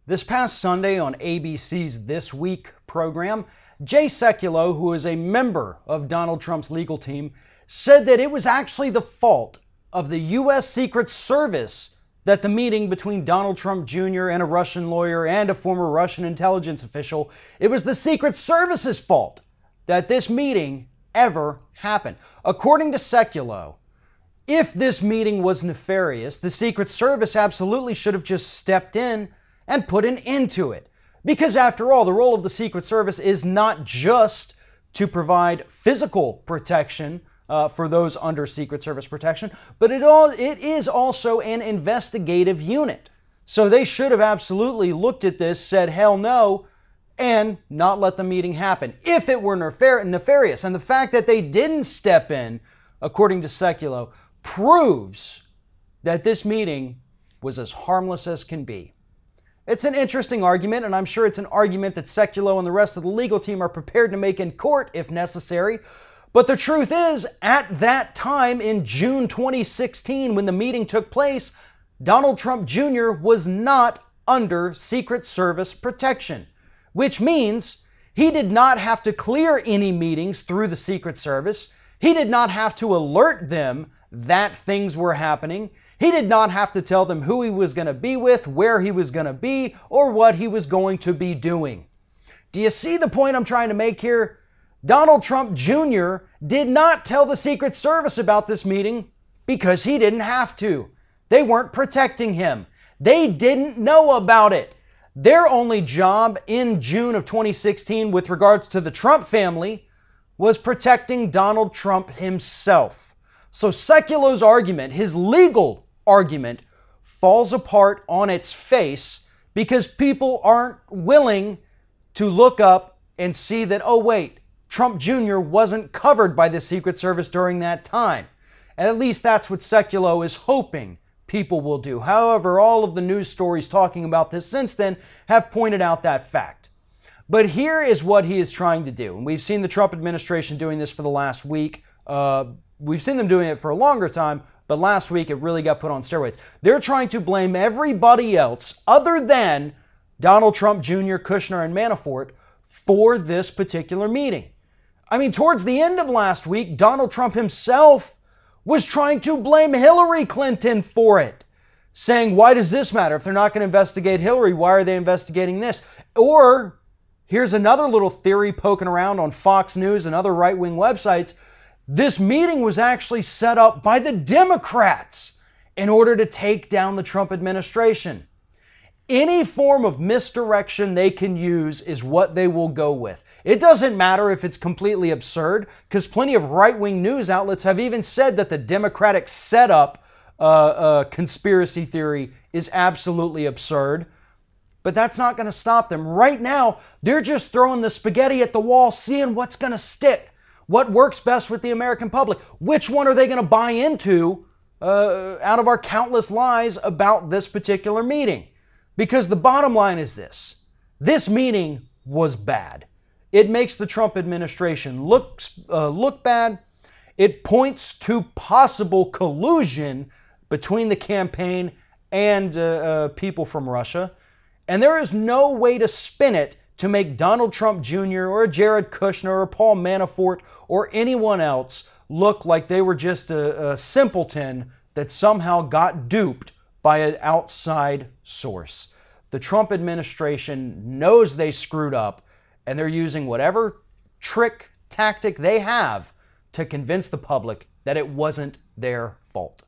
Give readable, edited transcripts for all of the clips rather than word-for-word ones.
This past Sunday on ABC's This Week program, Jay Sekulow, who is a member of Donald Trump's legal team, said that it was actually the fault of the U.S. Secret Service that the meeting between Donald Trump Jr. and a Russian lawyer and a former Russian intelligence official, it was the Secret Service's fault that this meeting ever happened. According to Sekulow, if this meeting was nefarious, the Secret Service absolutely should have just stepped in and put an end to it. Because after all, the role of the Secret Service is not just to provide physical protection for those under Secret Service protection, but it is also an investigative unit. So they should have absolutely looked at this, said hell no, and not let the meeting happen if it were nefarious. And the fact that they didn't step in, according to Sekulow, proves that this meeting was as harmless as can be. It's an interesting argument, and I'm sure it's an argument that Sekulow and the rest of the legal team are prepared to make in court if necessary. But the truth is, at that time in June 2016, when the meeting took place, Donald Trump Jr. was not under Secret Service protection, which means he did not have to clear any meetings through the Secret Service. He did not have to alert them that things were happening. He did not have to tell them who he was going to be with, where he was going to be, or what he was going to be doing. Do you see the point I'm trying to make here? Donald Trump Jr. did not tell the Secret Service about this meeting because he didn't have to. They weren't protecting him. They didn't know about it. Their only job in June of 2016 with regards to the Trump family was protecting Donald Trump himself. So Sekulow's argument, his legal argument, falls apart on its face because people aren't willing to look up and see that, oh wait, Trump Jr. wasn't covered by the Secret Service during that time. And at least that's what Sekulow is hoping people will do. However, all of the news stories talking about this since then have pointed out that fact. But here is what he is trying to do. And we've seen the Trump administration doing this for the last week. We've seen them doing it for a longer time, but last week it really got put on steroids. They're trying to blame everybody else other than Donald Trump Jr., Kushner, and Manafort for this particular meeting. I mean, towards the end of last week, Donald Trump himself was trying to blame Hillary Clinton for it, saying, why does this matter? If they're not going to investigate Hillary, why are they investigating this? Or here's another little theory poking around on Fox News and other right-wing websites. This meeting was actually set up by the Democrats in order to take down the Trump administration. Any form of misdirection they can use is what they will go with. It doesn't matter if it's completely absurd, because plenty of right-wing news outlets have even said that the Democratic setup conspiracy theory is absolutely absurd. But that's not going to stop them. Right now, they're just throwing the spaghetti at the wall, seeing what's going to stick. What works best with the American public? Which one are they going to buy into out of our countless lies about this particular meeting? Because the bottom line is this. This meeting was bad. It makes the Trump administration look bad. It points to possible collusion between the campaign and people from Russia. And there is no way to spin it to make Donald Trump Jr. or Jared Kushner or Paul Manafort or anyone else look like they were just a simpleton that somehow got duped by an outside source. The Trump administration knows they screwed up, and they're using whatever trick, tactic they have to convince the public that it wasn't their fault.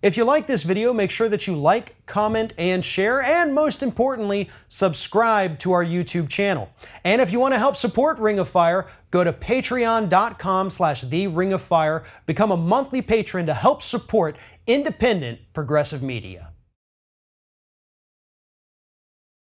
If you like this video, make sure that you like, comment, and share, and most importantly, subscribe to our YouTube channel. And if you want to help support Ring of Fire, go to patreon.com/TheRingOfFire, become a monthly patron to help support independent progressive media.